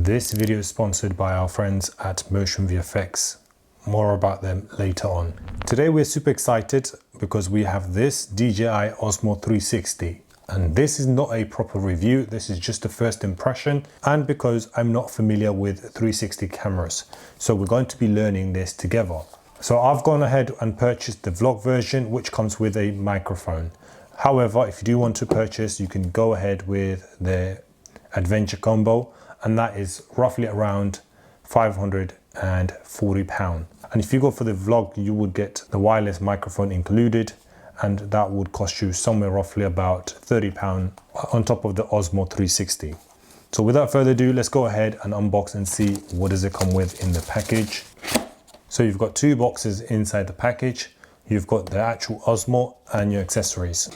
This video is sponsored by our friends at Motion VFX. More about them later on. Today we're super excited because we have this DJI Osmo 360. And this is not a proper review, this is just a first impression, and because I'm not familiar with 360 cameras. So we're going to be learning this together. So I've gone ahead and purchased the vlog version, which comes with a microphone. However, if you do want to purchase, you can go ahead with the adventure combo, and that is roughly around £540. And if you go for the vlog, you would get the wireless microphone included, and that would cost you somewhere roughly about £30 on top of the Osmo 360. So without further ado, let's go ahead and unbox and see what does it come with in the package. So you've got two boxes inside the package. You've got the actual Osmo and your accessories.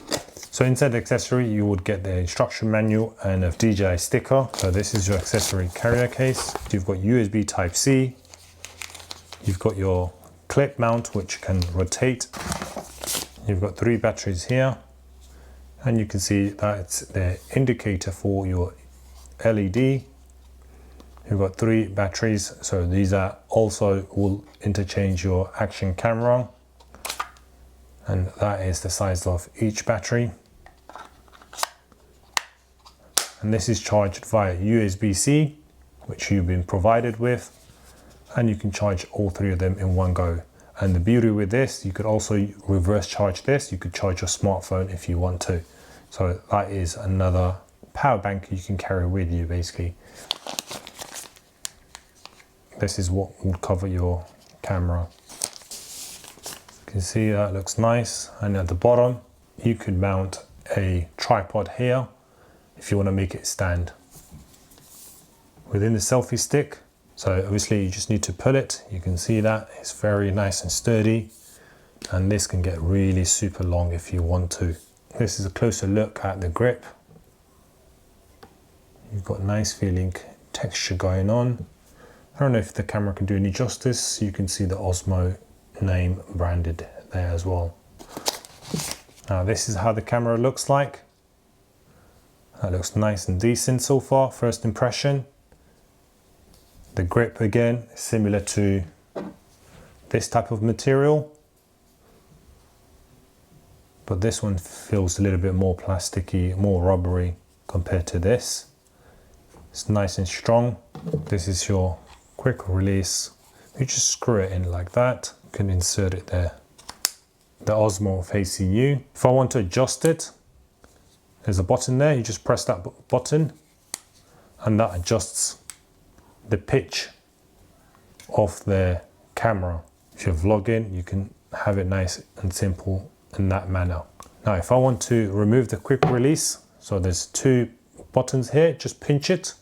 So inside the accessory, you would get the instruction manual and a DJI sticker. So this is your accessory carrier case. You've got USB Type-C. You've got your clip mount, which can rotate. You've got 3 batteries here. And you can see that's the indicator for your LED. You've got 3 batteries. So these are also will interchange your action camera. And that is the size of each battery. And this is charged via USB-C, which you've been provided with, and you can charge all 3 of them in one go. And the beauty with this, you could also reverse charge this. You could charge your smartphone if you want to. So that is another power bank you can carry with you, basically. This is what will cover your camera. You can see that looks nice. And at the bottom, you could mount a tripod here if you want to make it stand. Within the selfie stick, so obviously you just need to pull it. You can see that it's very nice and sturdy, and this can get really super long if you want to. This is a closer look at the grip. You've got nice feeling texture going on. I don't know if the camera can do any justice. You can see the Osmo name branded there as well. Now this is how the camera looks like. That looks nice and decent so far, first impression. The grip again, similar to this type of material, but this one feels a little bit more plasticky, more rubbery compared to this. It's nice and strong. This is your quick release. You just screw it in like that. You can insert it there. The Osmo facing you. If I want to adjust it, there's a button there. You just press that button and that adjusts the pitch of the camera. If you're vlogging, you can have it nice and simple in that manner. Now, if I want to remove the quick release, so there's 2 buttons here, just pinch it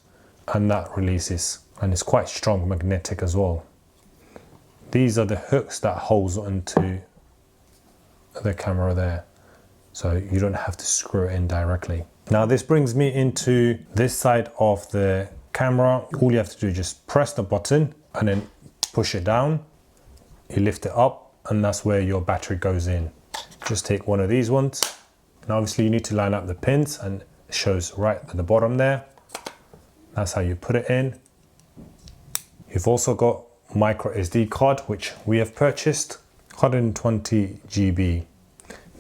and that releases. And it's quite strong, magnetic as well. These are the hooks that holds onto the camera there. So you don't have to screw it in directly. Now this brings me into this side of the camera. All you have to do is just press the button and then push it down. You lift it up and that's where your battery goes in. Just take one of these ones. And obviously you need to line up the pins, and it shows right at the bottom there. That's how you put it in. You've also got micro SD card, which we have purchased, 120 GB.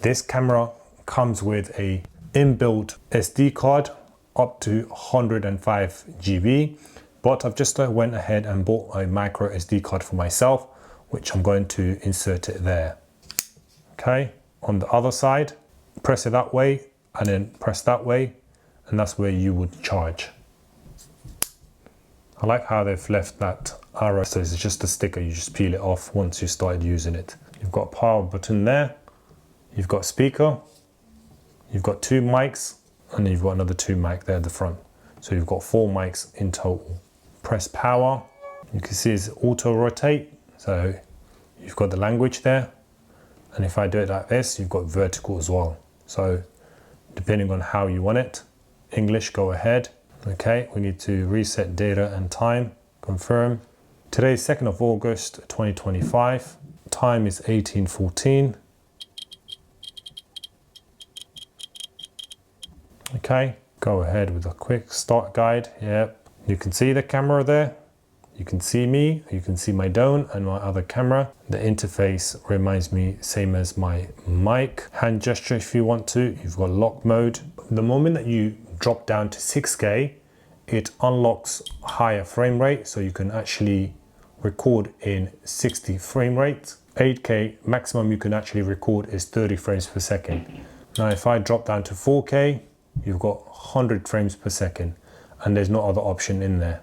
This camera comes with a inbuilt SD card up to 105 GB, but I've just went ahead and bought a micro SD card for myself, which I'm going to insert it there. Okay, on the other side, press it that way and then press that way, and that's where you would charge. I like how they've left that arrow, so it's just a sticker, you just peel it off once you started using it. You've got a power button there, you've got a speaker, you've got 2 mics, and then you've got another 2 mic there at the front. So you've got 4 mics in total. Press power, you can see it's auto rotate, so you've got the language there. And if I do it like this, you've got vertical as well. So depending on how you want it, English, go ahead. Okay, we need to reset data and time, confirm. Today is 2nd of August 2025. Time is 18:14. Okay, go ahead with a quick start guide. Yep, You can see the camera there. You can see me, you can see my drone and my other camera. The interface reminds me same as my mic. Hand gesture if you want to. You've got lock mode. The moment that you drop down to 6K, it unlocks higher frame rate, so you can actually record in 60 frame rate. 8K maximum you can actually record is 30 frames per second. Now if I drop down to 4K, you've got 100 frames per second, and there's no other option in there.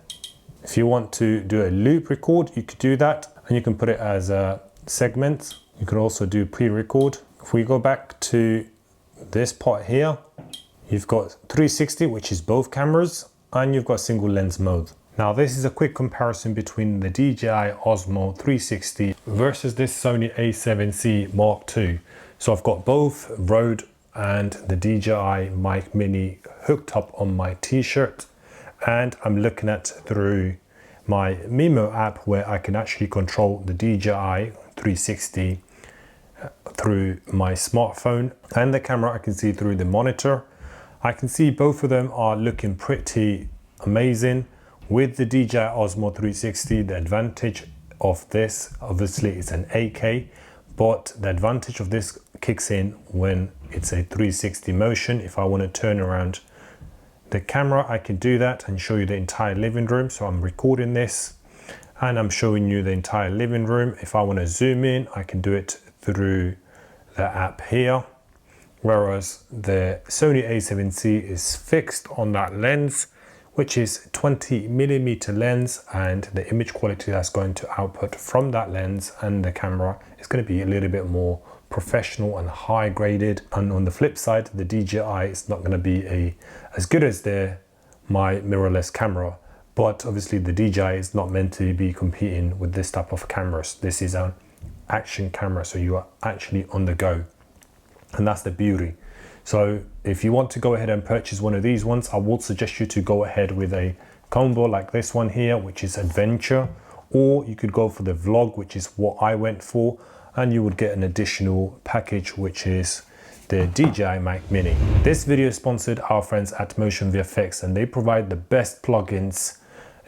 If you want to do a loop record, you could do that, and you can put it as a segment. You can also do pre-record. If we go back to this part here, you've got 360, which is both cameras, and you've got single lens mode. Now this is a quick comparison between the DJI Osmo 360 versus this Sony a7C Mark II. So I've got both Rode and the DJI Mic Mini hooked up on my t-shirt, and I'm looking at through my Mimo app where I can actually control the DJI 360 through my smartphone, and the camera I can see through the monitor. I can see both of them are looking pretty amazing. With the DJI Osmo 360, the advantage of this, obviously it's an 8K, but the advantage of this kicks in when it's a 360 motion. If I want to turn around the camera, I can do that and show you the entire living room. So I'm recording this and I'm showing you the entire living room. If I want to zoom in, I can do it through the app here. Whereas the Sony a7C is fixed on that lens, which is 20mm lens, and the image quality that's going to output from that lens and the camera is going to be a little bit more professional and high graded. And on the flip side, the DJI is not going to be as good as my mirrorless camera, but obviously the DJI is not meant to be competing with this type of cameras. This is an action camera, so you are actually on the go, and that's the beauty. So if you want to go ahead and purchase one of these ones, I would suggest you to go ahead with a combo like this one here, which is adventure, or you could go for the vlog, which is what I went for, and you would get an additional package, which is the DJI Mic Mini. This video is sponsored our friends at Motion VFX, and they provide the best plugins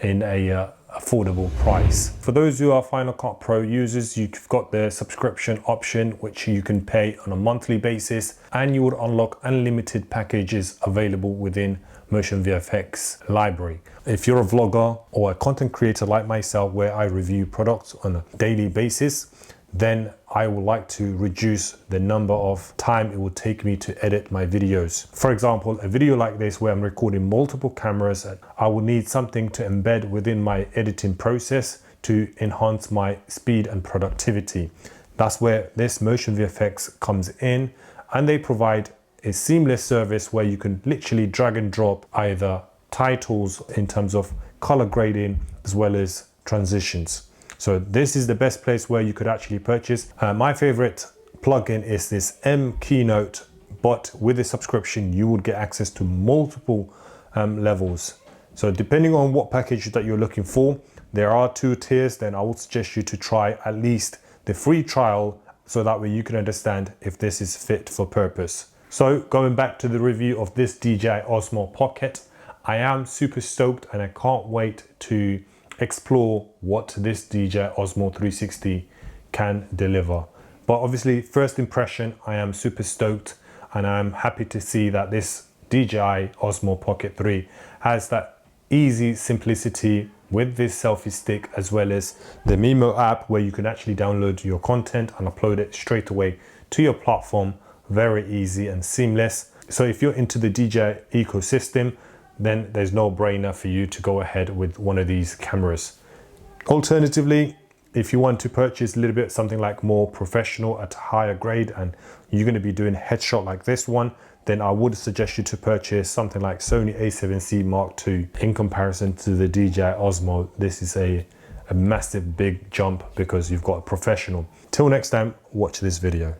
in a affordable price. For those who are Final Cut Pro users, you've got the subscription option, which you can pay on a monthly basis, and you would unlock unlimited packages available within Motion VFX library. If you're a vlogger or a content creator like myself, where I review products on a daily basis, then I would like to reduce the number of time it would take me to edit my videos. For example, a video like this where I'm recording multiple cameras, I will need something to embed within my editing process to enhance my speed and productivity. That's where this Motion VFX comes in, and they provide a seamless service where you can literally drag and drop either titles in terms of color grading as well as transitions. So this is the best place where you could actually purchase. My favorite plugin is this mKeynote, but with a subscription, you would get access to multiple levels. So depending on what package that you're looking for, there are 2 tiers. Then I would suggest you to try at least the free trial, so that way you can understand if this is fit for purpose. So going back to the review of this DJI Osmo Pocket, I am super stoked and I can't wait to explore what this DJI Osmo 360 can deliver. But obviously, first impression, I am super stoked, and I'm happy to see that this DJI Osmo Pocket 3 has that easy simplicity with this selfie stick, as well as the Mimo app where you can actually download your content and upload it straight away to your platform. Very easy and seamless. So if you're into the DJI ecosystem, then there's no brainer for you to go ahead with one of these cameras. Alternatively, if you want to purchase a little bit something like more professional at a higher grade, and you're going to be doing headshot like this one, then I would suggest you to purchase something like Sony a7C Mark II. In comparison to the DJI Osmo, this is a massive big jump because you've got a professional. Till next time, watch this video.